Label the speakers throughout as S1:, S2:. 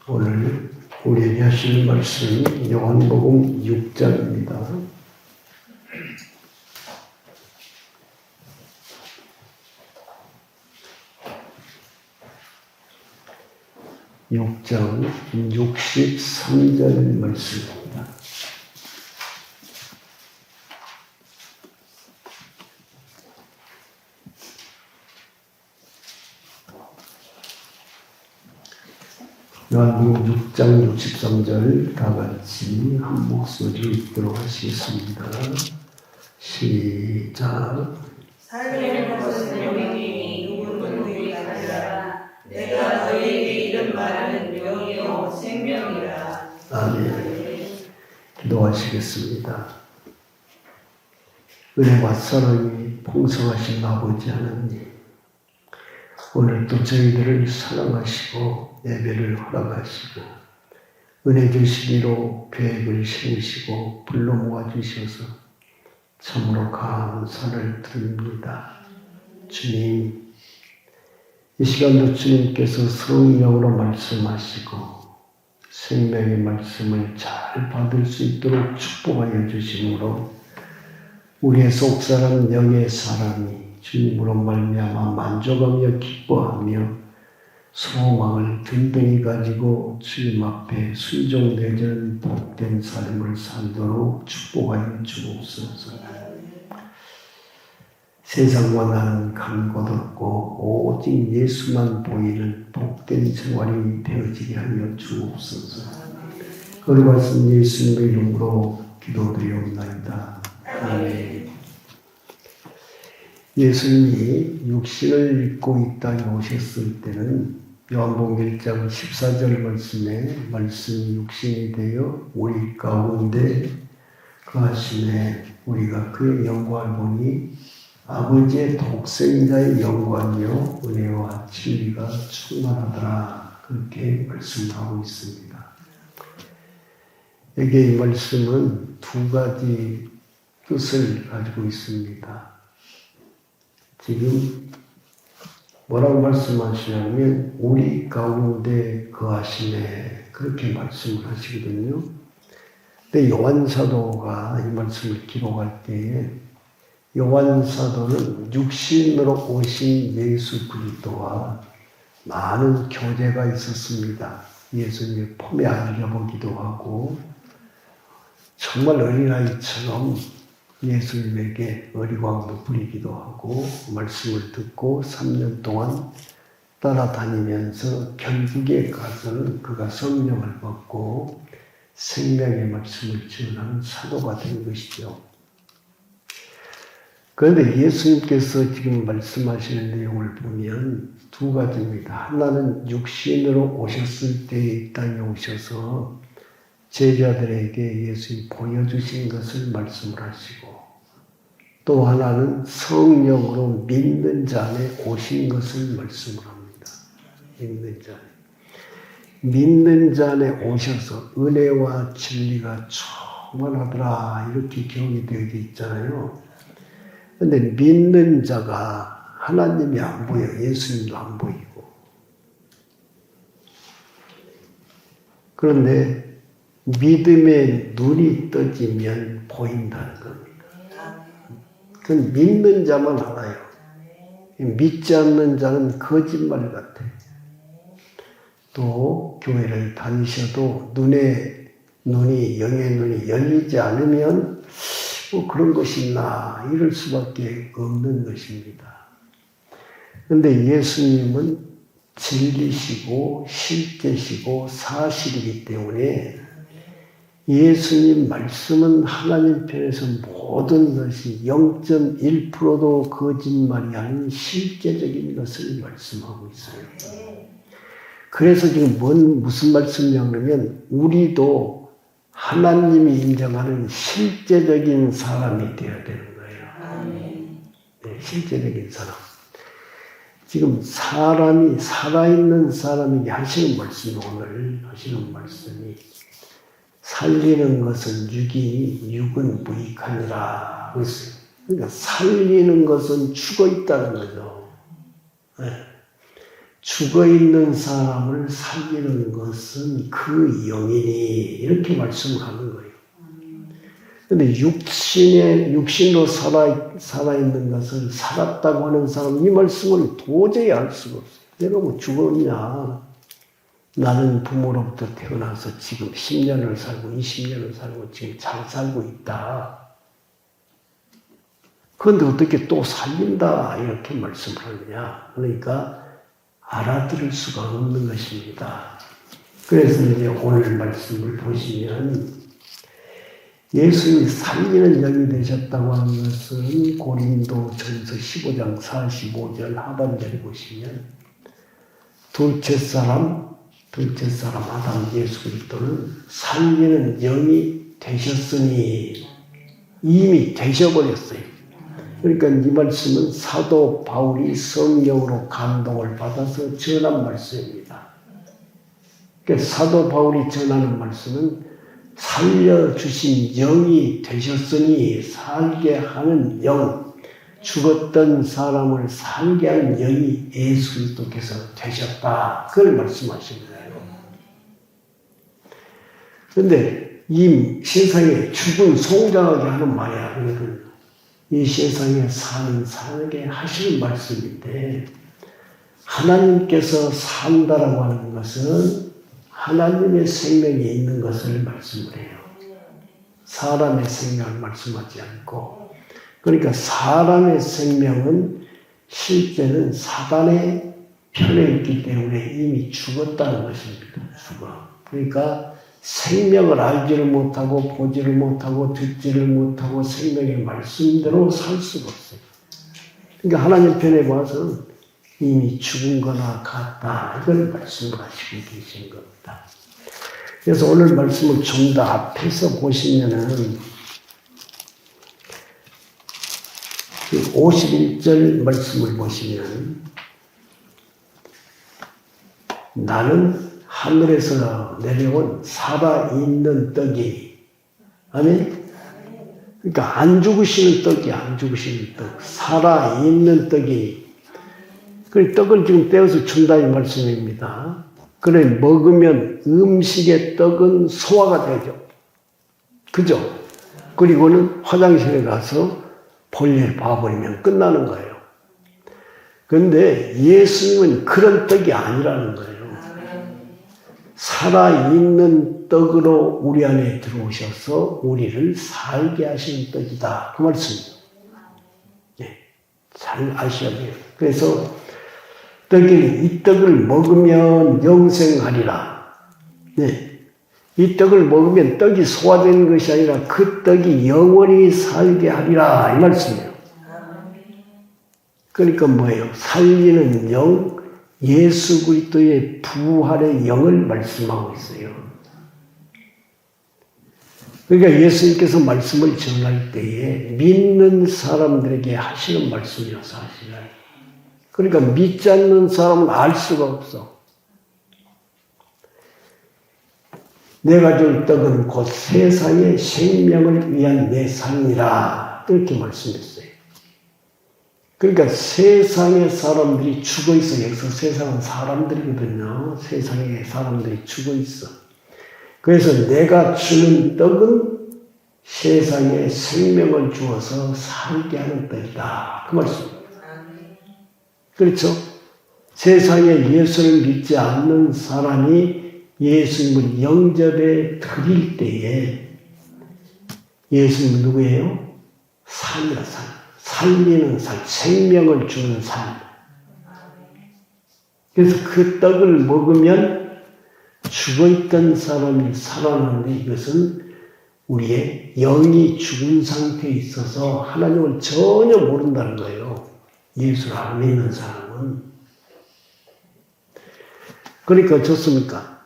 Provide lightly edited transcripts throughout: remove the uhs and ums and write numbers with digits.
S1: 오늘 우리에게 하시는 말씀은 요한복음 6장입니다. (6장) 63절 말씀입니다. 요한복음 6장 63절 다 같이 한 목소리로 읽도록 하시겠습니다. 시작.
S2: 살리는 것은 영이니 누구든 너희가 가지라. 내가 너희에게 이른 말은 영이요 생명이라.
S1: 아멘. 기도하시겠습니다. 은혜와 사랑이 풍성하신 아버지 하나님, 오늘도 저희들을 사랑하시고 예배를 허락하시고 은혜 주시기로 계획을 세우시고 불러 모아주셔서 참으로 감사를 드립니다. 주님, 이 시간도 주님께서 성령으로 말씀하시고 생명의 말씀을 잘 받을 수 있도록 축복하여 주심으로 우리의 속사람 영의 사람이 주님으로 말미암아 만족하며 기뻐하며 소망을 든든히 가지고 주님 앞에 순종되는 복된 삶을 살도록 축복하여 주옵소서. 세상과 나는 간 곳 없고 오직 예수만 보이는 복된 생활이 되어지게 하여 주옵소서. 거룩하신 예수님의 이름으로 기도드리옵나이다. 아멘. 예수님이 육신을 입고 이 땅에 오셨을 때는 요한복음 1장 14절 말씀에 말씀이 육신이 되어 우리 가운데 거하심에 우리가 그의 영광을 보니 아버지의 독생자의 영광이요 은혜와 진리가 충만하더라. 그렇게 말씀하고 있습니다. 여기 이 말씀은 두 가지 뜻을 가지고 있습니다. 지금 뭐라고 말씀하시냐면 우리 가운데 거하시네, 그렇게 말씀을 하시거든요. 근데 요한 사도가 이 말씀을 기록할 때에 요한 사도는 육신으로 오신 예수 그리스도와 많은 교제가 있었습니다. 예수님의 품에 안겨보기도 하고 정말 어린아이처럼 예수님에게 어리광도 부리기도 하고 말씀을 듣고 3년 동안 따라다니면서 결국에 가서는 그가 성령을 받고 생명의 말씀을 전하는 사도가 된 것이죠. 그런데 예수님께서 지금 말씀하시는 내용을 보면 두 가지입니다. 하나는 육신으로 오셨을 때 이 땅에 오셔서 제자들에게 예수님이 보여주신 것을 말씀을 하시고, 또 하나는 성령으로 믿는 자 안에 오신 것을 말씀을 합니다. 믿는 자 안에 오셔서 은혜와 진리가 충만하더라, 이렇게 기록이 되어 있잖아요. 그런데 믿는 자가 하나님이 안 보여, 예수님도 안 보이고. 그런데 믿음의 눈이 떠지면 보인다는 겁니다. 그건 믿는 자만 알아요. 믿지 않는 자는 거짓말 같아. 또 교회를 다니셔도 영의 눈이 열리지 않으면 그런 것이 있나 이럴 수밖에 없는 것입니다. 그런데 예수님은 진리시고 실제시고 사실이기 때문에 예수님 말씀은 하나님 편에서 모든 것이 0.1%도 거짓말이 아닌 실제적인 것을 말씀하고 있어요. 그래서 지금 무슨 말씀이냐면 우리도 하나님이 인정하는 실제적인 사람이 되어야 되는 거예요. 네, 실제적인 사람. 지금 사람이 살아있는 사람에게 하시는 말씀이 오늘 하시는 말씀이 살리는 것은 육이니 육은 무익하니라. 그러니까 살리는 것은 죽어 있다는 거죠. 네. 죽어있는 사람을 살리는 것은 그 영이니 이렇게 말씀하는 거예요. 그런데 육신으로 살아있는 것을 살았다고 하는 사람은 이 말씀을 도저히 알 수가 없어요. 내가 뭐 죽었냐. 나는 부모로부터 태어나서 지금 10년을 살고 20년을 살고 지금 잘 살고 있다. 그런데 어떻게 또 살린다 이렇게 말씀을 하느냐. 그러니까 알아들을 수가 없는 것입니다. 그래서 이제 오늘 말씀을 보시면 예수님이 살리는 영이 되셨다고 하는 것은 고린도전서 15장 45절 하반절에 보시면 둘째 사람 아담 예수 그리스도는 살리는 영이 되셨으니 이미 되셔버렸어요. 그러니까 이 말씀은 사도 바울이 성령으로 감동을 받아서 전한 말씀입니다. 그러니까 사도 바울이 전하는 말씀은 살려주신 영이 되셨으니 살게 하는 영, 죽었던 사람을 살게 하는 영이 예수 그리스도께서 되셨다. 그걸 말씀하신 거예요. 그런데 이 세상에 죽은 송장하게 하는 말이 아니거든요. 이 세상에 사는 사람에게 하시는 말씀인데 하나님께서 산다라고 하는 것은 하나님의 생명이 있는 것을 말씀을 해요. 사람의 생명을 말씀하지 않고 그러니까 사람의 생명은 실제는 사단의 편에 있기 때문에 이미 죽었다는 것입니다. 죽어. 그러니까 생명을 알지를 못하고 보지를 못하고 듣지를 못하고 생명의 말씀대로 살 수가 없어요. 그러니까 하나님 편에 봐서 이미 죽은 거나 같다. 이걸 말씀을 하시고 계신 겁니다. 그래서 오늘 말씀을 좀 더 앞에서 보시면은 51절 말씀을 보시면 나는 하늘에서 내려온 살아있는 떡이 아멘? 그러니까 안 죽으시는 떡이 안 죽으시는 떡 살아있는 떡이 그 떡을 지금 떼어서 준다 이 말씀입니다. 그래 먹으면 음식의 떡은 소화가 되죠. 그죠? 그리고는 화장실에 가서 볼일 봐버리면 끝나는 거예요. 그런데 예수님은 그런 떡이 아니라는 거예요. 살아있는 떡으로 우리 안에 들어오셔서 우리를 살게 하시는 떡이다. 그 말씀이에요. 네, 잘 아셔야 돼요. 그래서 이 떡을 먹으면 영생하리라. 네, 이 떡을 먹으면 떡이 소화되는 것이 아니라 그 떡이 영원히 살게 하리라. 이 말씀이에요. 그러니까 뭐예요? 살리는 영, 예수 그리스도의 부활의 영을 말씀하고 있어요. 그러니까 예수님께서 말씀을 전할 때에 믿는 사람들에게 하시는 말씀이어서 하시나요? 그러니까 믿지 않는 사람은 알 수가 없어. 내가 줄 떡은 곧 세상의 생명을 위한 내 삶이라. 이렇게 말씀했어요. 그러니까 세상의 사람들이 죽어 있어. 여기서 세상은 사람들이거든요. 세상의 사람들이 죽어 있어. 그래서 내가 주는 떡은 세상에 생명을 주어서 살게 하는 떡이다. 그 말씀입니다. 그렇죠? 세상에 예수를 믿지 않는 사람이 예수님을 영접해 드릴 때에 예수님은 누구예요? 삶이라 삶. 살리는 삶, 생명을 주는 삶. 그래서 그 떡을 먹으면 죽어있던 사람이 살아나는데 이것은 우리의 영이 죽은 상태에 있어서 하나님을 전혀 모른다는 거예요. 예수를 안 믿는 사람은. 그러니까 어떻습니까?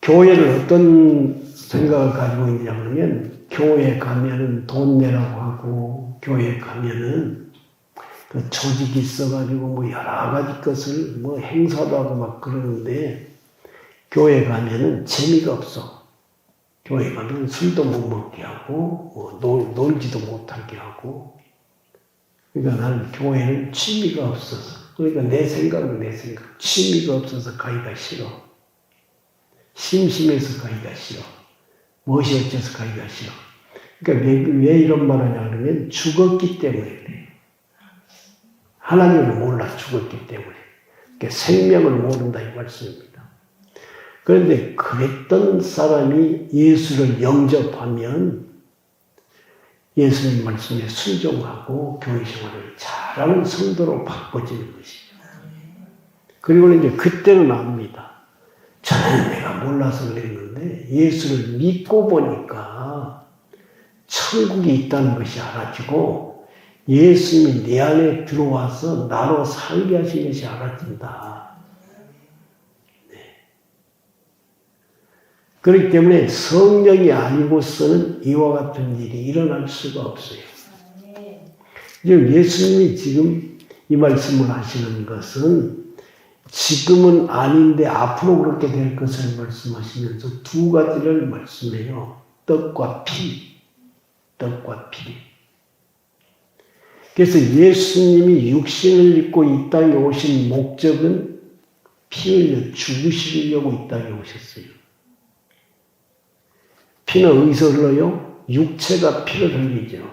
S1: 교회를 어떤 생각을 가지고 있냐면 교회에 가면은 돈 내라고 하고 교회에 가면은 그 조직이 있어가지고 뭐 여러 가지 것을 뭐 행사도 하고 막 그러는데 교회 가면은 재미가 없어. 교회 가면 술도 못 먹게 하고 뭐 놀지도 못하게 하고. 그러니까 나는 교회는 취미가 없어서 그러니까 내 생각. 취미가 없어서 가기가 싫어. 심심해서 가기가 싫어. 무엇이 어째서 가기가 싫어. 그러니까 왜 이런 말 하냐 그러면 죽었기 때문에 그래. 하나님을 몰라 죽었기 때문에. 그러니까 생명을 모른다 이 말씀입니다. 그런데 그랬던 사람이 예수를 영접하면 예수님 말씀에 순종하고 교회 생활을 잘하는 성도로 바꿔지는 것이죠. 그리고 이제 그때는 압니다. 저는 내가 몰라서 그랬는데 예수를 믿고 보니까 천국이 있다는 것이 알아지고 예수님이 내 안에 들어와서 나로 살게 하신 것이 알아진다. 네. 그렇기 때문에 성령이 아니고서는 이와 같은 일이 일어날 수가 없어요. 예수님이 지금 이 말씀을 하시는 것은 지금은 아닌데 앞으로 그렇게 될 것을 말씀하시면서 두 가지를 말씀해요. 떡과 피. 떡과 피. 그래서 예수님이 육신을 입고 이 땅에 오신 목적은 피 흘려 죽으시려고 이 땅에 오셨어요. 피는 어디서 흘러요? 육체가 피를 흘리죠.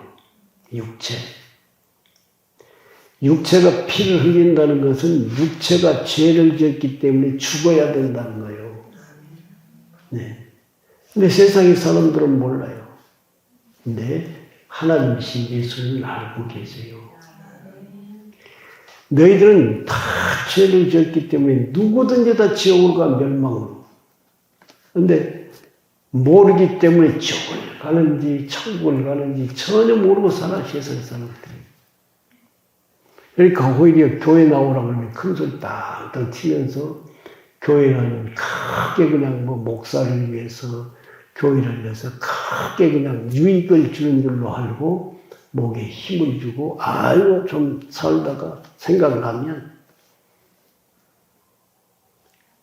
S1: 육체가 피를 흘린다는 것은 육체가 죄를 지었기 때문에 죽어야 된다는 거예요. 네. 근데 세상의 사람들은 몰라요. 근데 하나님이신 예수님을 알고 계세요. 너희들은 다 죄를 지었기 때문에 누구든지 다 지옥으로 가 멸망으로. 근데 모르기 때문에 지옥을 가는지 천국을 가는지 전혀 모르고 살아 세상의 사람들이. 그러니까 오히려 교회 나오라고 하면 큰 소리 땅땅 치면서 교회는 크게 그냥 목사를 위해서 교회를 위해서 크게 그냥 유익을 주는 줄로 알고 목에 힘을 주고 아이고 좀 살다가 생각나면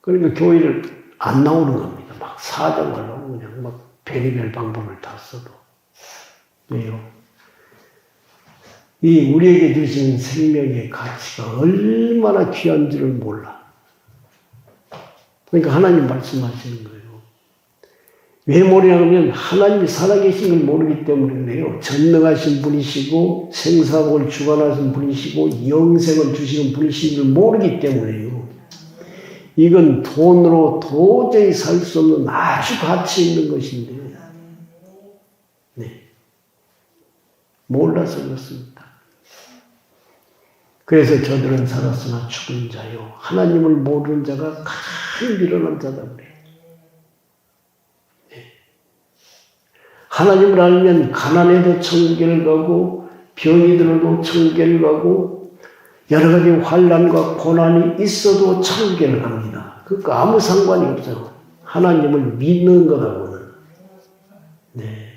S1: 그러니까 교회를 안 나오는 겁니다. 막 사정하려고 그냥 막 별의별 방법을 다 써도. 왜요? 이 우리에게 주신 생명의 가치가 얼마나 귀한 줄을 몰라. 그러니까 하나님 말씀하시는 거예요. 왜 모르냐면 하나님이 살아계신 걸 모르기 때문에 그래요. 전능하신 분이시고 생사복을 주관하신 분이시고 영생을 주시는 분이신 걸 모르기 때문에요. 이건 돈으로 도저히 살 수 없는 아주 가치 있는 것인데 네. 몰라서 그렇습니다. 그래서 저들은 살았으나 죽은 자요. 하나님을 모르는 자가 가장 미련한 자다 그래요. 네. 하나님을 알면 가난해도 천국에 가고 병이 들어도 천국에 가고 여러 가지 환난과 고난이 있어도 천국에 갑니다. 그러니까 아무 상관이 없어요. 하나님을 믿는 거라고는. 네.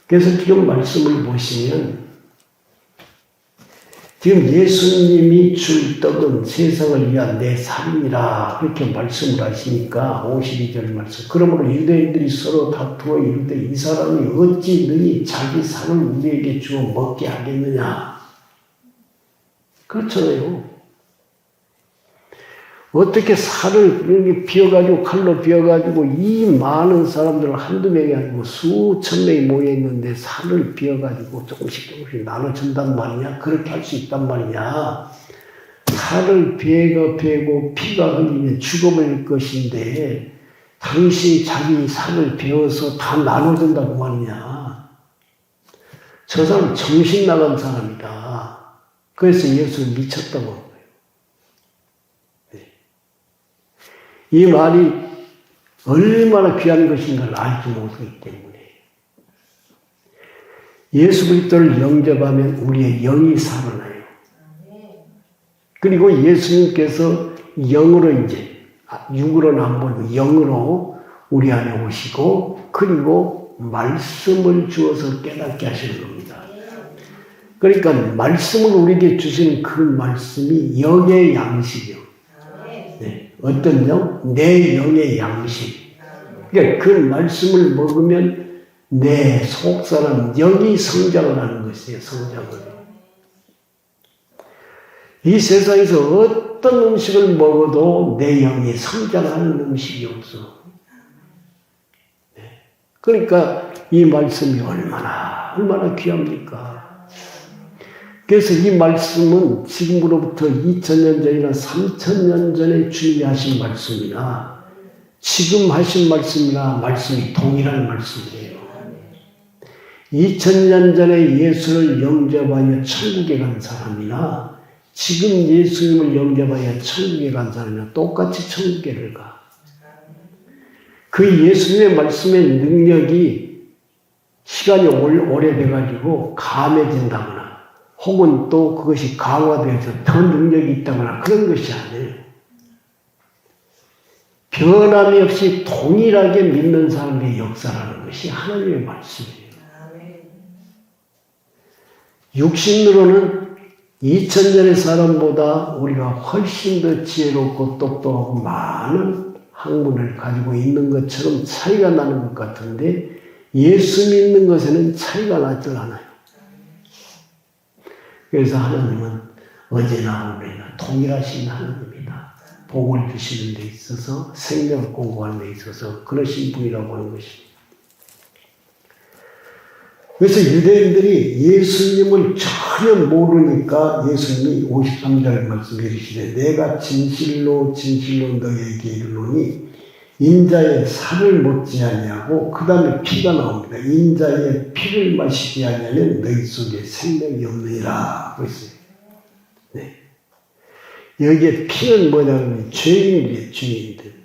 S1: 그래서 지금 말씀을 보시면 지금 예수님이 줄 떡은 세상을 위한 내 살이라 그렇게 말씀을 하시니까 52절 말씀. 그러므로 유대인들이 서로 다투어 이르되 이 사람이 어찌 능히 자기 살을 우리에게 주어 먹게 하겠느냐. 그렇잖아요. 어떻게 살을 이렇게 비워가지고 칼로 비워가지고 이 많은 사람들을 한두 명이 아니고 수천 명이 모여있는데 살을 비워가지고 조금씩 나눠준단 말이냐? 그렇게 할 수 있단 말이냐? 살을 베고 피가 흘리면 죽어버릴 것인데 당신이 자기 살을 베어서 다 나눠준다고 말이냐? 저 사람 정신 나간 사람이다. 그래서 예수는 미쳤다고 한 거예요. 이 말이 얼마나 귀한 것인가를 알지 못하기 때문에 예수 그리스도를 영접하면 우리의 영이 살아나요. 그리고 예수님께서 영으로 이제 육으로는 안 보이고 영으로 우리 안에 오시고 그리고 말씀을 주어서 깨닫게 하시는 겁니다. 그러니까 말씀을 우리에게 주시는 그 말씀이 영의 양식이요. 네. 어떤 영? 내 영의 양식. 그러니까 그 말씀을 먹으면 내 속사람 영이 성장을 하는 것이에요. 성장을. 이 세상에서 어떤 음식을 먹어도 내 영이 성장하는 음식이 없어. 그러니까 이 말씀이 얼마나 귀합니까? 그래서 이 말씀은 지금으로부터 2000년 전이나 3000년 전에 주님이 하신 말씀이나 지금 하신 말씀이나 말씀이 동일한 말씀이에요. 2000년 전에 예수를 영접하여 천국에 간 사람이나 지금 예수님을 영접하여 천국에 간 사람이나 똑같이 천국에를 가. 그 예수님의 말씀의 능력이 시간이 오래돼가지고 감해진다거나 혹은 또 그것이 강화되어서 더 능력이 있다거나 그런 것이 아니에요. 변함이 없이 동일하게 믿는 사람의 역사라는 것이 하나님의 말씀이에요. 육신으로는 2000년의 사람보다 우리가 훨씬 더 지혜롭고 똑똑하고 많은 학문을 가지고 있는 것처럼 차이가 나는 것 같은데 예수 믿는 것에는 차이가 나지 않아요. 그래서 하나님은 어제나 오늘이나 동일하신 하나님이다. 복을 주시는 데 있어서 생명을 공부하는 데 있어서 그러신 분이라고 하는 것입니다. 그래서 유대인들이 예수님을 전혀 모르니까 예수님이 53절 말씀에 이르시되 내가 진실로 너희에게 이르노니 인자의 살을 먹지 아니하고 그 다음에 피가 나옵니다. 인자의 피를 마시지 아니하면 너희 속에 생명이 없느니라 그랬어요. 네. 여기에 피는 뭐냐면 죄인들이에요.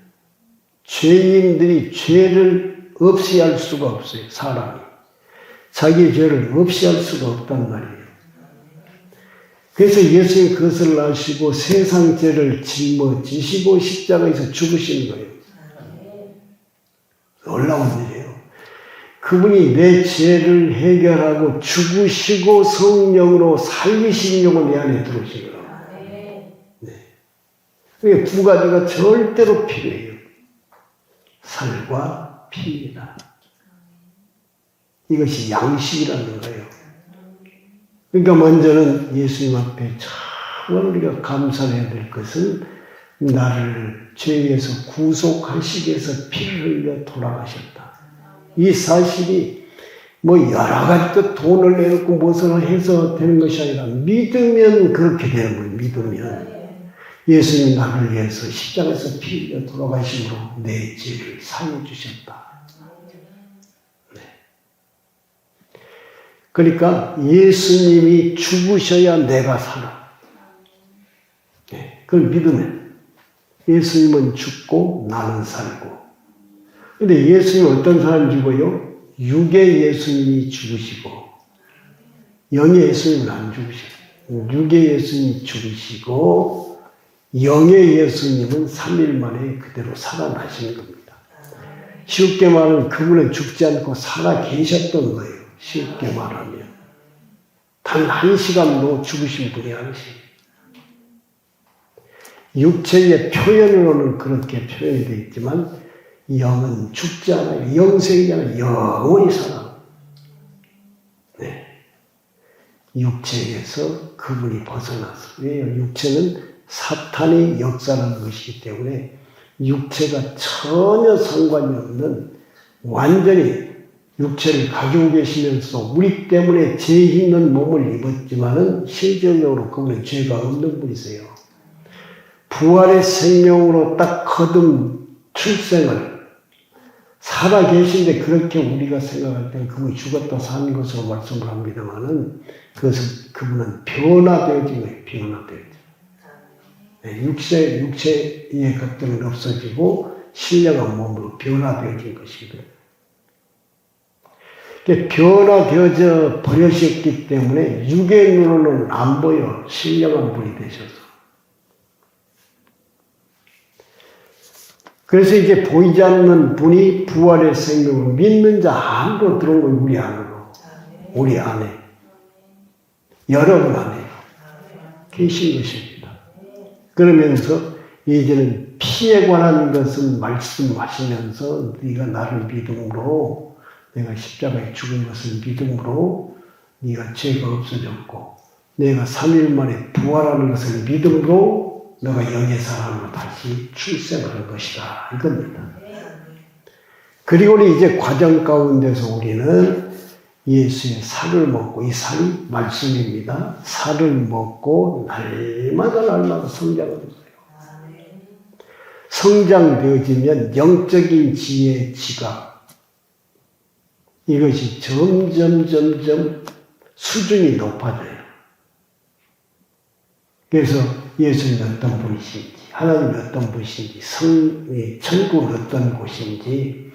S1: 죄인들이 죄를 없이 할 수가 없어요. 사람이. 자기 죄를 없이 할 수가 없단 말이에요. 그래서 예수님이 그것을 아시고 세상 죄를 짊어지시고 십자가에서 죽으시는 거예요. 놀라운 일이에요. 그분이 내 죄를 해결하고 죽으시고 성령으로 살리신 영을 내 안에 들어오신 거예요. 네. 그게 두 가지가 절대로 필요해요. 살과 피입니다. 이것이 양식이라는 거예요. 그러니까 먼저는 예수님 앞에 정말 우리가 감사해야 될 것은 나를 죄에서 구속하시기 위해서 피를 흘려 돌아가셨다. 이 사실이 뭐 여러 가지 또 돈을 내놓고 무엇을 해서 되는 것이 아니라 믿으면 그렇게 되는 거예요. 믿으면. 예수님이 나를 위해서 십자가에서 피 흘려 돌아가심으로 내 죄를 사해 주셨다. 그러니까 예수님이 죽으셔야 내가 살아. 네, 그걸 믿으면 예수님은 죽고 나는 살고. 근데 예수님은 어떤 사람 죽어요? 육의 예수님이 죽으시고 영의 예수님은 안 죽으셔요. 육의 예수님이 죽으시고 영의 예수님은 3일 만에 그대로 살아나시는 겁니다. 쉽게 말하면 그분은 죽지 않고 살아 계셨던 거예요. 쉽게 말하면 단 1시간도 죽으신 분이 아니십니다. 육체의 표현으로는 그렇게 표현이 되어 있지만 영은 죽지 않아요. 영생이 아니라 영원히 살아. 네. 육체에서 그분이 벗어나서. 왜요? 육체는 사탄의 역사라는 것이기 때문에 육체가 전혀 상관이 없는 완전히 육체를 가지고 계시면서 우리 때문에 죄 있는 몸을 입었지만은 실질적으로 그분은 죄가 없는 분이세요. 부활의 생명으로 딱 거듭 출생을 살아 계신데 그렇게 우리가 생각할 때는 그분이 죽었다 사는 것으로 말씀을 합니다만은 그분은 변화되어진 거예요. 변화되어진. 네, 육체의 것들은 없어지고 신령한 몸으로 변화되어진 것이거든요. 변화되어져 버려졌기 때문에 육의 눈으로는 안 보여. 신령한 분이 되셔서. 그래서 이제 보이지 않는 분이 부활의 생명을 믿는 자 안으로 들어온 거예요. 우리 안으로. 우리 안에. 여러분 안에 계신 것입니다. 그러면서 이제는 피에 관한 것은 말씀하시면서 네가 나를 믿음으로 내가 십자가에 죽은 것을 믿음으로 네가 죄가 없어졌고 내가 3일 만에 부활하는 것을 믿음으로 너가 영의 사람으로 다시 출생하는 것이다. 이겁니다. 그리고 이제 과정 가운데서 우리는 예수의 살을 먹고, 이 살이 말씀입니다. 살을 먹고 날마다 성장하는 거예요. 성장되어지면 영적인 지혜의 지각, 이것이 점점 수준이 높아져요. 그래서 예수님이 어떤 분이신지, 하나님이 어떤 분이신지, 천국은 어떤 곳인지,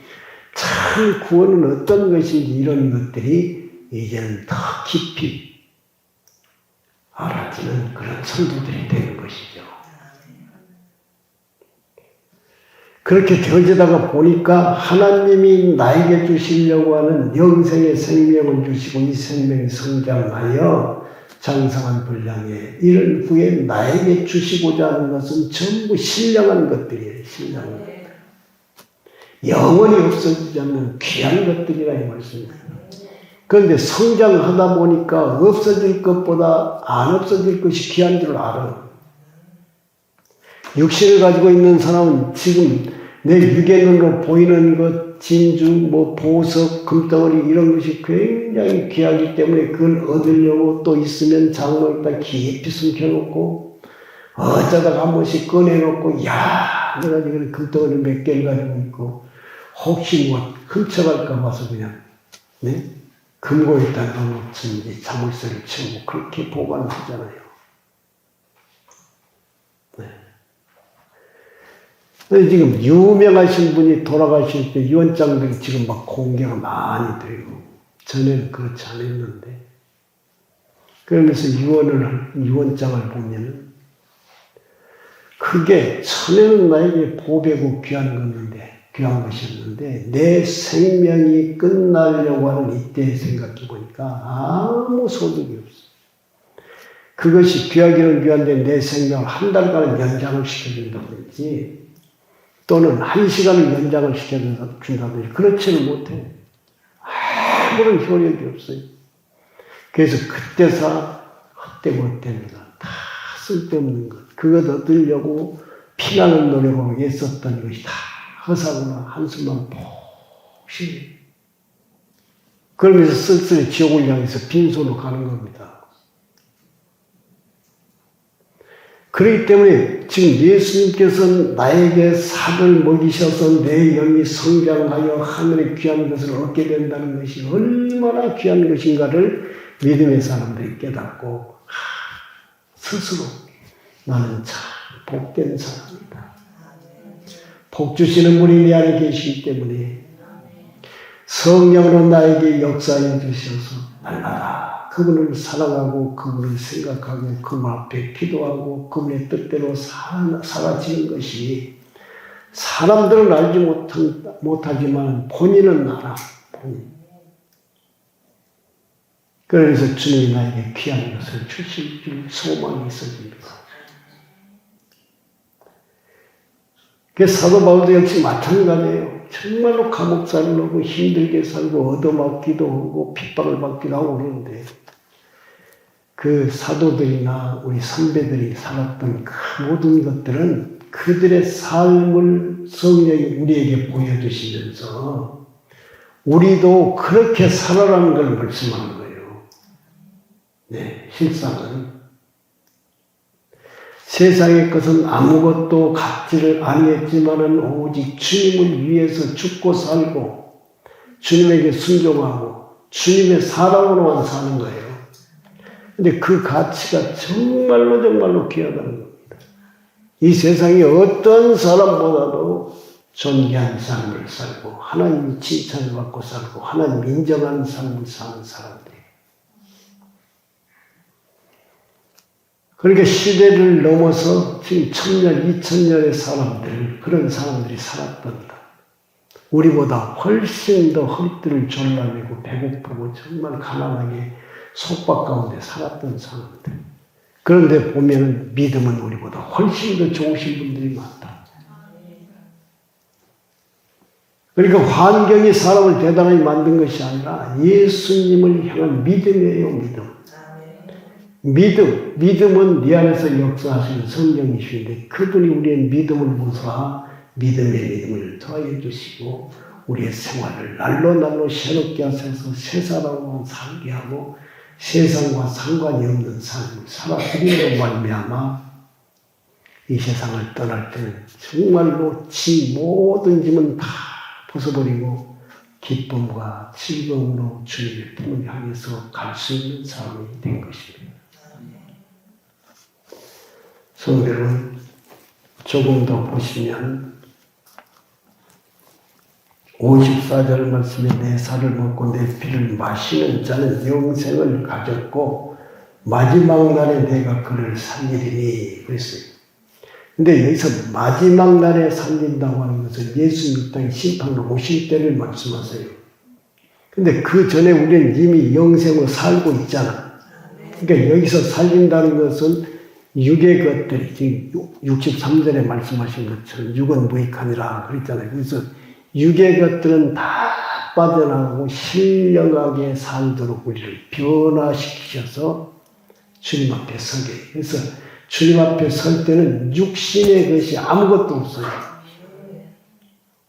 S1: 참 구원은 어떤 것인지, 이런 것들이 이제는 더 깊이 알아지는 그런 성도들이 되는 것이죠. 그렇게 되어지다가 보니까 하나님이 나에게 주시려고 하는 영생의 생명을 주시고 이 생명이 성장하여 장성한 분량에 이른 후에 나에게 주시고자 하는 것은 전부 신령한 것들이에요. 신령한 것들. 영원히 없어지지 않는 귀한 것들이라 이 말씀입니다. 그런데 성장하다 보니까 없어질 것보다 안 없어질 것이 귀한 줄 알아. 육신을 가지고 있는 사람은 지금 내 육의 눈으로 보이는 것, 진주, 보석, 금덩어리 이런 것이 굉장히 귀하기 때문에 그걸 얻으려고 또 있으면 장롱에다 깊이 숨겨놓고 어쩌다가 한 번씩 꺼내놓고 내가 지금 금덩어리 몇 개를 가지고 있고 혹시 훔쳐갈까 봐서 그냥 금고에다 넣어놓든지 자물쇠를 채우고 그렇게 보관하잖아요. 지금 유명하신 분이 돌아가실 때 유언장들이 지금 막 공개가 많이 되고 전에는 그렇지 않았는데 그러면서 유언장을 보면은 그게 전에는 나에게 보배고 귀한 것이었는데 내 생명이 끝나려고 하는 이때에 생각해 보니까 아무 소득이 없어. 그것이 귀하기는 귀한데 내 생명을 한 달간 연장을 시켜준다든지 또는 1시간을 연장을 시켜준다든지 그렇지는 못해. 아무런 효력이 없어요. 그래서 그때서 헛되고 헛됩니다. 다 쓸데없는 것. 그것 얻으려고 피나는 노력으로 애썼던 것이 다 허사구나. 한숨만 푹 쉬어요. 그러면서 쓸쓸히 지옥을 향해서 빈손으로 가는 겁니다. 그렇기 때문에 지금 예수님께서는 나에게 살을 먹이셔서 내 영이 성장하여 하늘의 귀한 것을 얻게 된다는 것이 얼마나 귀한 것인가를 믿음의 사람들이 깨닫고 스스로 나는 참 복된 사람이다. 복 주시는 분이 내 안에 계시기 때문에 성령으로 나에게 역사해 주셔서 날마다 그분을 사랑하고 그분을 생각하고 그분 앞에 기도하고 그분의 뜻대로 살아지는 것이 사람들은 알지 못하지만 본인은 알아. 본인. 그래서 주님이 나에게 귀한 것을 주실 줄 소망이 있어집니다. 사도 바울도 역시 마찬가지예요. 정말로 감옥 살고 힘들게 살고 얻어맞기도 하고 핍박을 받기도 하고 그러는데 그 사도들이나 우리 선배들이 살았던 그 모든 것들은 그들의 삶을 성령이 우리에게 보여주시면서 우리도 그렇게 살아라는 걸 말씀하는 거예요. 네, 실상은 세상의 것은 아무것도 갖지를 아니했지만은 오직 주님을 위해서 죽고 살고 주님에게 순종하고 주님의 사랑으로만 사는 거예요. 근데 그 가치가 정말로 귀하다는 겁니다. 이 세상에 어떤 사람보다도 존귀한 삶을 살고 하나님 칭찬을 받고 살고 하나님 인정하는 삶을 사는 사람들. 그러니까 시대를 넘어서 지금 1000년, 2000년의 사람들, 그런 사람들이 살았던다. 우리보다 훨씬 더 허리띠를 졸라매고 배고프고 정말 가난하게 속박 가운데 살았던 사람들. 그런데 보면 믿음은 우리보다 훨씬 더 좋으신 분들이 많다. 그러니까 환경이 사람을 대단하게 만든 것이 아니라 예수님을 향한 믿음이에요, 믿음. 믿음은 네 안에서 역사하시는 성령이시는데 그분이 우리의 믿음을 보사 믿음의 믿음을 더하여 주시고 우리의 생활을 날로 새롭게 하셔서 새 사람으로 살게 하고 세상과 상관이 없는 삶을 살아드리는 말미암아 이 세상을 떠날 때는 정말로 지 모든 짐은 다 벗어버리고 기쁨과 즐거움으로 주님의 품을 향해서 갈 수 있는 삶이 된 것입니다. 성도 여러분, 조금 더 보시면 54절 말씀에 내 살을 먹고 내 피를 마시는 자는 영생을 가졌고 마지막 날에 내가 그를 살리리니 그랬어요. 근데 여기서 마지막 날에 살린다고 하는 것은 예수님 이 땅에 심판으로 오실 때를 말씀하세요. 근데 그 전에 우리는 이미 영생으로 살고 있잖아. 그러니까 여기서 살린다는 것은 육의 것들이 지금 63절에 말씀하신 것처럼 육은 무익하니라 그랬잖아요. 그래서 육의 것들은 다 빠져나가고 신령하게 살도록 우리를 변화시키셔서 주님 앞에 서게 해요. 그래서 주님 앞에 설 때는 육신의 것이 아무것도 없어요.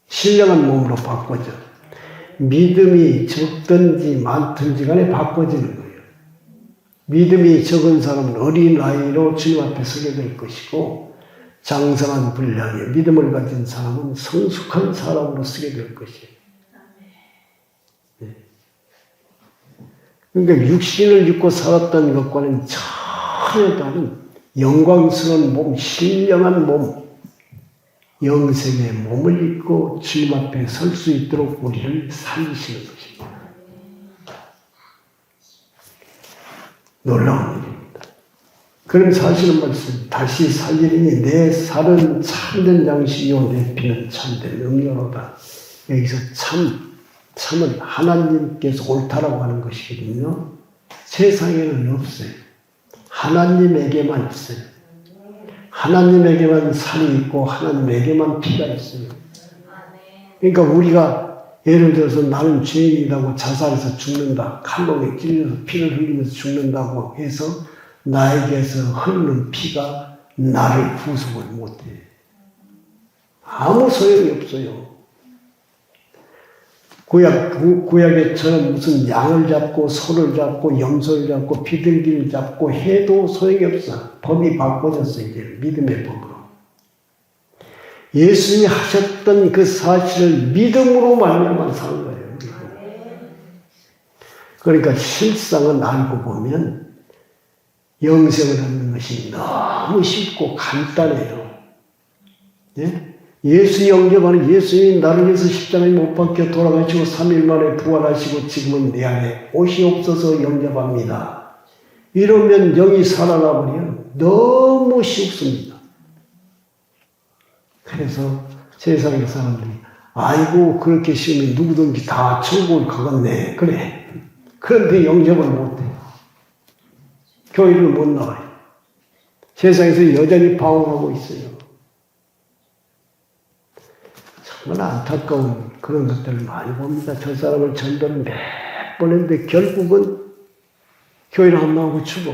S1: 신령한 몸으로 바꿔져. 믿음이 적든지 많든지 간에 바꿔지는 거예요. 믿음이 적은 사람은 어린 아이로 주님 앞에 서게 될 것이고 장성한 분량의 믿음을 가진 사람은 성숙한 사람으로 서게 될 것이에요. 네. 그러니까 육신을 입고 살았던 것과는 전혀 다른 영광스러운 몸, 신령한 몸, 영생의 몸을 입고 주님 앞에 설 수 있도록 우리를 살리시는 것입니다. 놀라운 일입니다. 그럼 사실은 말씀, 다시 살리니 내 살은 참된 양식이요 내 피는 참된 음료로다. 여기서 참은 하나님께서 옳다라고 하는 것이거든요. 세상에는 없어요. 하나님에게만 있어요. 하나님에게만 살이 있고 하나님에게만 피가 있어요. 그러니까 우리가 예를 들어서 나는 죄인이라고 자살해서 죽는다. 칼로 찔려서 피를 흘리면서 죽는다고 해서 나에게서 흐르는 피가 나를 구속을 못해. 아무 소용이 없어요. 구약에처럼 무슨 양을 잡고 소를 잡고 염소를 잡고 비둘기를 잡고 해도 소용이 없어. 법이 바꿔졌어 이제 믿음의 법으로. 예수님이 하셨던 그 사실을 믿음으로 말미암아 사는 거예요. 그러니까 실상은 알고 보면 영생을 얻는 것이 너무 쉽고 간단해요. 예? 예수 영접하는 예수님이 나를 위해서 십자가에 못 박혀 돌아가시고 3일 만에 부활하시고 지금은 내 안에 옷이 없어서 영접합니다. 이러면 영이 살아나버려. 너무 쉽습니다. 그래서 세상의 사람들이 아이고 그렇게 쉬우면 누구든지 다 천국을 가겠네. 그래. 그런데 영접을 못해. 교회를 못 나와요. 세상에서 여전히 방황하고 있어요. 정말 안타까운 그런 것들을 많이 봅니다. 저 사람을 전도를 몇 번 했는데 결국은 교회를 안 나오고 죽어.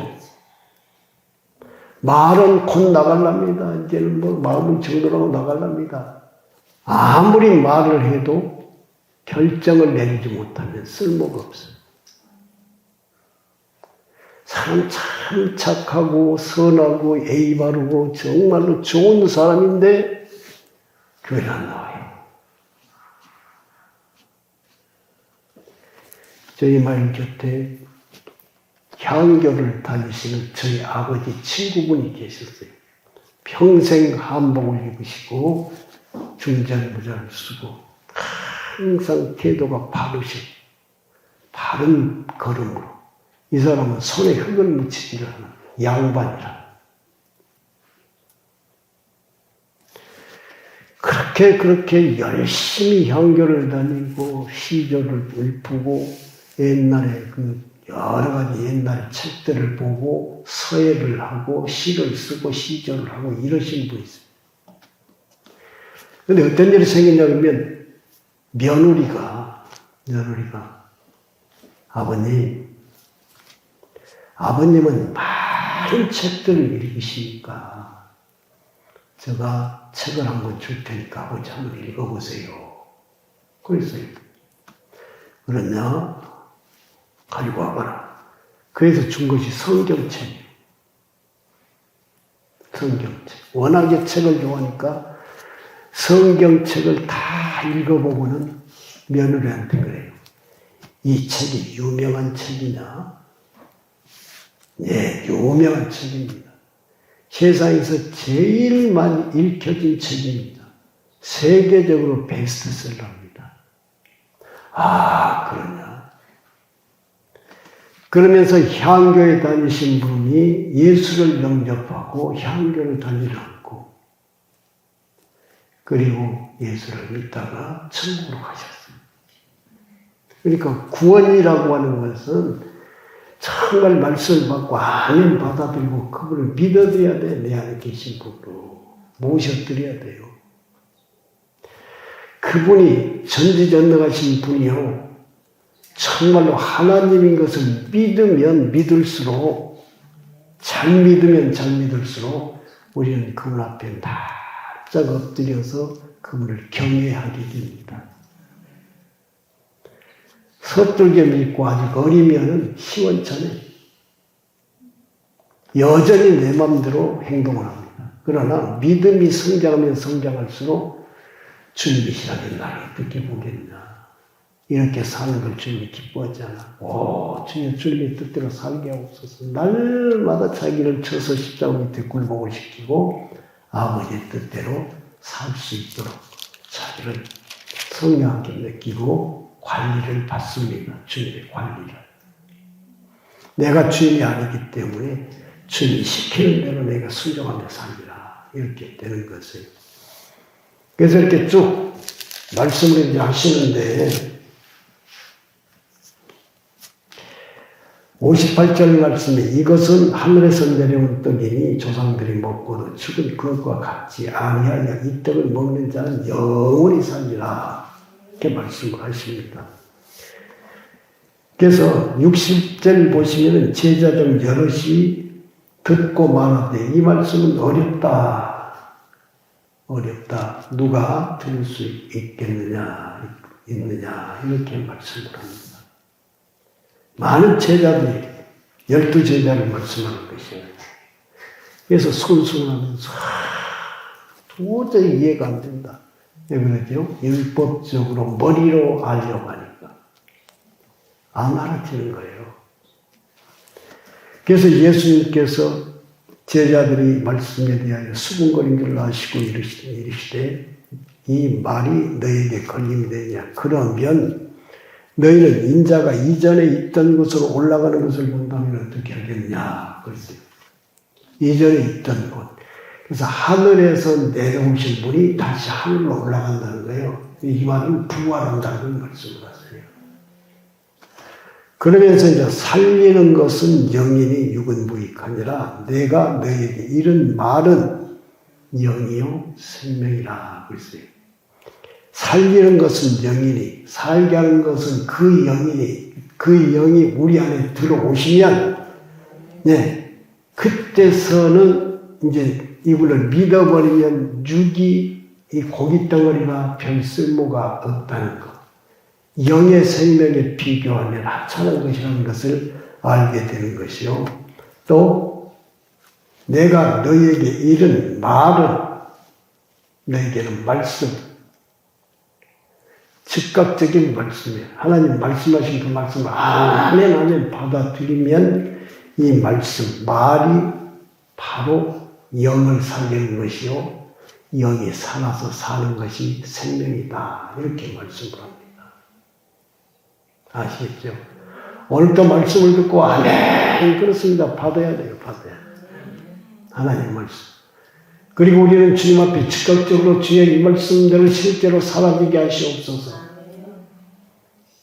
S1: 말은 곧 나갈랍니다. 이제는 뭐 마음은 정돈하고 나갈랍니다. 아무리 말을 해도 결정을 내리지 못하면 쓸모가 없어요. 사람 참 착하고 선하고 예의 바르고 정말로 좋은 사람인데 교회를 안 나와요. 저희 마을 곁에 향교를 다니시는 저희 아버지 친구분이 계셨어요. 평생 한복을 입으시고 중전모자를 쓰고 항상 태도가 바르시고 바른 걸음으로 이 사람은 손에 흙을 묻히지를 않아요. 양반이라. 그렇게 열심히 향교를 다니고 시조를 읊고 옛날에 여러 가지 옛날 책들을 보고 서예를 하고 시를 쓰고 시조를 하고 이러신 분이 있어요. 근데 어떤 일이 생겼냐면 며느리가 아버님은 막 많은 책들을 읽으시니까 제가 책을 한권 줄 테니까 아버지 한번 읽어보세요. 그랬어요. 그러냐? 가지고 와봐라. 그래서 준 것이 성경책이에요. 성경책. 워낙에 책을 좋아하니까 성경책을 다 읽어보고는 며느리한테 그래요. 이 책이 유명한 책이냐? 네, 유명한 책입니다. 세상에서 제일 많이 읽혀진 책입니다. 세계적으로 베스트셀러입니다. 아, 그러냐? 그러면서 향교에 다니신 분이 예수를 영접하고 향교를 다니라고 그리고 예수를 믿다가 천국으로 가셨어요. 그러니까 구원이라고 하는 것은 정말 말씀을 받고 아멘 받아들이고 그분을 믿어드려야 돼. 내 안에 계신 분으로 모셔드려야 돼요. 그분이 전지전능하신 분이요. 정말로 하나님인 것을 믿으면 믿을수록 잘 믿으면 잘 믿을수록 우리는 그분 앞에 납작 엎드려서 그분을 경외하게 됩니다. 서툴게 믿고 아직 어리면 시원찮아요. 여전히 내 마음대로 행동을 합니다. 그러나 믿음이 성장하면 성장할수록 주님이시라면 나를 어떻게 보겠나. 이렇게 사는 걸 주님이 기뻐하지 않아. 오, 주님의 뜻대로 살게 하옵소서. 날마다 자기를 쳐서 십자가 밑에 굴복을 시키고 아버지의 뜻대로 살 수 있도록 자기를 성령하게 느끼고 관리를 받습니다. 주님의 관리를. 내가 주인이 아니기 때문에 주님이 시키는 대로 내가 순종하며 살리라. 이렇게 되는 것이에요. 그래서 이렇게 쭉 말씀을 이제 하시는데 58절 말씀에 이것은 하늘에서 내려온 떡이니 조상들이 먹고도 죽은 그것과 같지 아니하여 이 떡을 먹는 자는 영원히 살리라. 이렇게 말씀을 하십니다. 그래서 60절 보시면 제자들 여럿이 듣고 말하되 이 말씀은 어렵다. 어렵다. 누가 들을 수 있겠느냐, 있느냐 이렇게 말씀을 합니다. 많은 제자들이 12제자를 말씀하는 것입니다. 그래서 손수하면서 도저히 이해가 안 된다. 왜 그러죠? 율법적으로 머리로 알려고 하니까 안 알아지는 거예요. 그래서 예수님께서 제자들이 말씀에 대하여 수군거린 줄 아시고 이르시되 이 말이 너에게 걸림이 되냐. 그러면 너희는 인자가 이전에 있던 곳으로 올라가는 것을 본다면 어떻게 하겠냐. 그랬어요. 이전에 있던 곳. 그래서 하늘에서 내려오신 분이 다시 하늘로 올라간다는 거예요. 이 말은 부활한다는 말씀을 하세요. 그러면서 이제 살리는 것은 영이니 육은 무익하니라. 내가 너희에게 이런 말은 영이요 생명이라 그랬어요. 살리는 것은 영이니 살게 하는 것은 그 영이니 그 영이 우리 안에 들어오시면 네, 그때서는 이제 이분을 믿어버리면 육이 이 고깃덩어리가 별 쓸모가 없다는 것. 영의 생명에 비교하면 하찮은 것이라는 것을 알게 되는 것이요. 또 내가 너희에게 이른 말은 너희에게는 말씀. 즉각적인 말씀이에요. 하나님 말씀하신 그 말씀을 아멘 아멘 받아들이면 이 말씀, 말이 바로 영을 살리는 것이요. 영이 살아서 사는 것이 생명이다. 이렇게 말씀을 합니다. 아시겠죠? 오늘도 말씀을 듣고 아멘 그렇습니다. 받아야 돼요. 받아야 돼요. 하나님 말씀. 그리고 우리는 주님 앞에 즉각적으로 주의 이 말씀대로 실제로 사라지게 하시옵소서.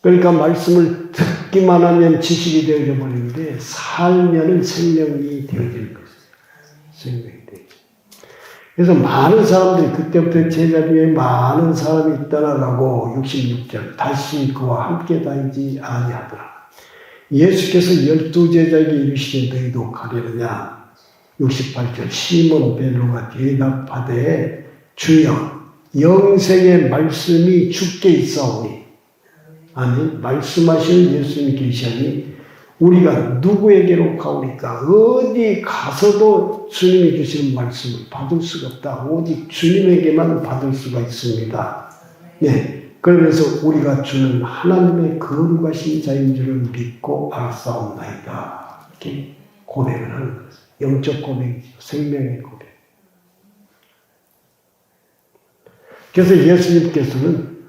S1: 그러니까 말씀을 듣기만 하면 지식이 되어져 버리는데 살면은 생명이 되어지는 것이에요. 생명이 되어져. 그래서 많은 사람들이 그때부터 제자 중에 많은 사람이 떠나가고 66절 다시 그와 함께 다니지 아니하더라. 예수께서 12제자에게 이르시되 너희도 가려느냐. 68절 시몬 베드로가 대답하되 주여 영생의 말씀이 주께 있사오니 아멘. 말씀하시는 예수님이 계시니 우리가 누구에게로 가오리까? 어디 가서도 주님이 주시는 말씀을 받을 수가 없다. 오직 주님에게만 받을 수가 있습니다. 네. 그러면서 우리가 주는 하나님의 거룩하신 자인 줄을 믿고 알았사옵나이다. 이렇게 고백을 하는 거죠. 영적 고백이죠. 생명의 고백. 그래서 예수님께서는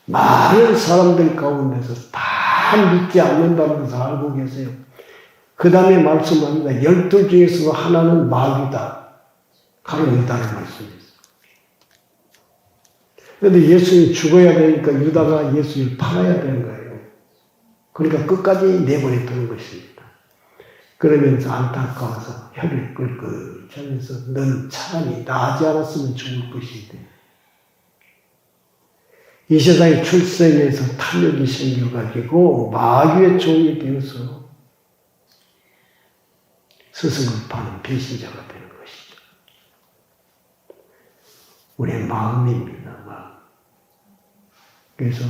S1: 많은 사람들 가운데서 다 믿지 않는다는 것을 알고 계세요. 그 다음에 말씀합니다. 12 중에서 하나는 마귀다. 가로 유다는 말씀이었어요. 그런데 예수님이 죽어야 되니까 유다가 예수님을 팔아야 되는 거예요. 그러니까 끝까지 내버려두는 것입니다. 그러면서 안타까워서 혀를 끌끌 차면서 너는 차라리 나지 않았으면 죽을 것인데 이 세상에 출생에서 탐욕이 생겨가지고 마귀의 종이 되어서 스승을 파는 배신자가 되는 것이죠. 우리의 마음입니다. 마음. 그래서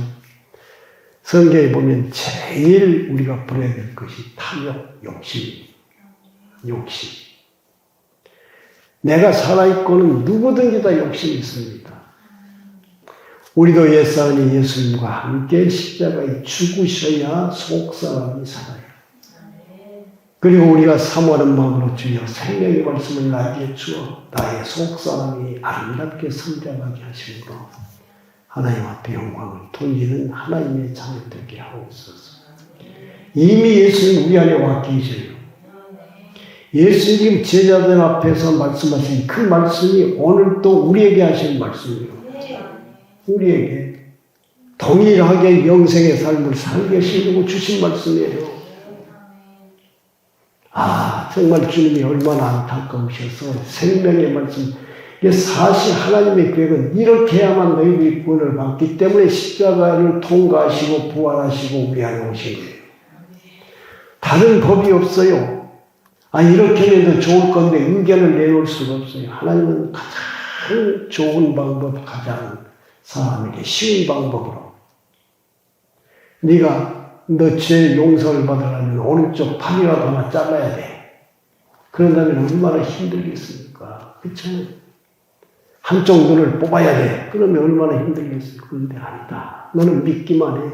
S1: 성경에 보면 제일 우리가 버려야 될 것이 탐욕, 욕심입니다. 욕심. 내가 살아있고는 누구든지 다 욕심이 있습니다. 우리도 옛사람이 예수님과 함께 십자가에 죽으셔야 속사람이 살아요. 그리고 우리가 사모하는 마음으로 주여 생명의 말씀을 나에게 주어 나의 속사람이 아름답게 성장하게 하심으로 하나님 앞에 영광을 돌리는 하나님의 자녀 되게 하옵소서. 이미 예수님 우리 안에 와 계셔요. 예수님 제자들 앞에서 말씀하신 그 말씀이 오늘 또 우리에게 하신 말씀이에요. 우리에게 동일하게 영생의 삶을 살게 하시려고 주신 말씀이에요. 아, 정말 주님이 얼마나 안타까우셔서 생명의 말씀. 사실 하나님의 계획은 이렇게 해야만 너희들이 구원을 받기 때문에 십자가를 통과하시고 부활하시고 우리 안에 오신 거예요. 다른 법이 없어요. 아, 이렇게 하면 더 좋을 건데 의견을 내놓을 수가 없어요. 하나님은 가장 좋은 방법, 가장 사람에게 쉬운 방법으로 네가 너 죄 용서를 받으려면 오른쪽 팔이라도 하나 잘라야 돼. 그런다면 얼마나 힘들겠습니까? 그렇죠? 한쪽 눈을 뽑아야 돼. 그러면 얼마나 힘들겠어요? 그런데 아니다. 너는 믿기만 해.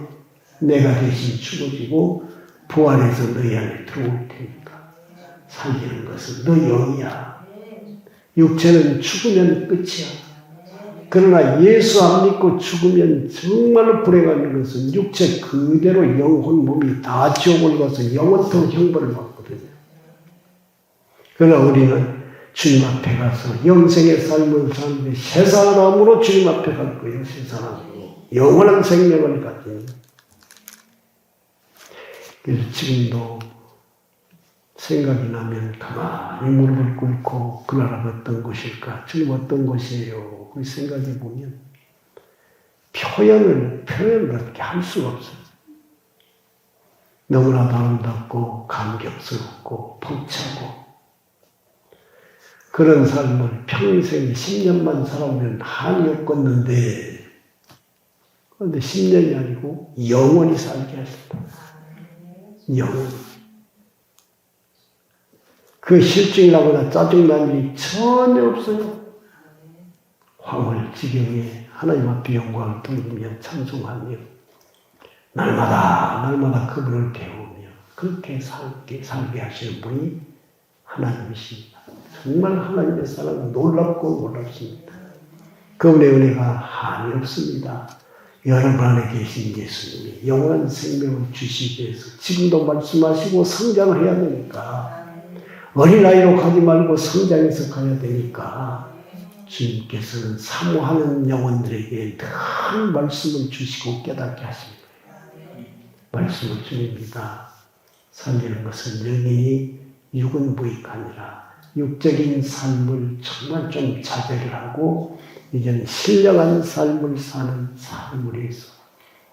S1: 내가 대신 죽어지고 부활해서 너희 안에 들어올 테니까. 살리는 것은 너 영이야. 육체는 죽으면 끝이야. 그러나 예수 안 믿고 죽으면 정말로 불행한 것은 육체 그대로 영혼 몸이 다 지옥을 가서 영원토록 형벌을 받거든요. 그러나 우리는 주님 앞에 가서 영생의 삶을 사는데 새 사람으로 주님 앞에 갈 거예요. 새 사람으로. 영원한 생명을 가진. 그래서 지금도 생각이 나면 가만히 무릎을 꿇고 그 나라가 어떤 곳일까? 주님 어떤 곳이에요? 그 생각해 보면 표현을 어떻게 할 수가 없어요. 너무나 아름답고 감격스럽고 벅차고 그런 삶을 평생 10년만 살아오면 한이 없겠는데 그런데 10년이 아니고 영원히 살게 하신다. 영원히. 그 실증이 나거나 짜증난 일이 전혀 없어요. 화물지경에 하나님 앞에 영광을 돌리며 찬송하며 날마다 그분을 배우며 그렇게 살게 하시는 분이 하나님이십니다. 정말 하나님의 사랑은 놀랍고 놀랍습니다. 그분의 은혜가 한이 없습니다. 여러분 안에 계신 예수님이 영원한 생명을 주시기 위해서 지금도 말씀하시고 성장을 해야 되니까 어린아이로 가지 말고 성장해서 가야 되니까 주님께서는 사모하는 영혼들에게 늘 말씀을 주시고 깨닫게 하십니다. 말씀을 주입니다. 살리는 것은 영이 육은 무익하니라. 육적인 삶을 정말 좀 자제를 하고 이제는 신령한 삶을 사는 삶을 위해서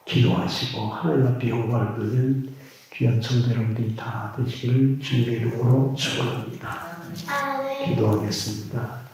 S1: 기도하시고 하나님 앞에 영광을 돌리는 귀한 성도 여러분들이 다 되시기를 주님의 이름으로 축원합니다. 기도하겠습니다.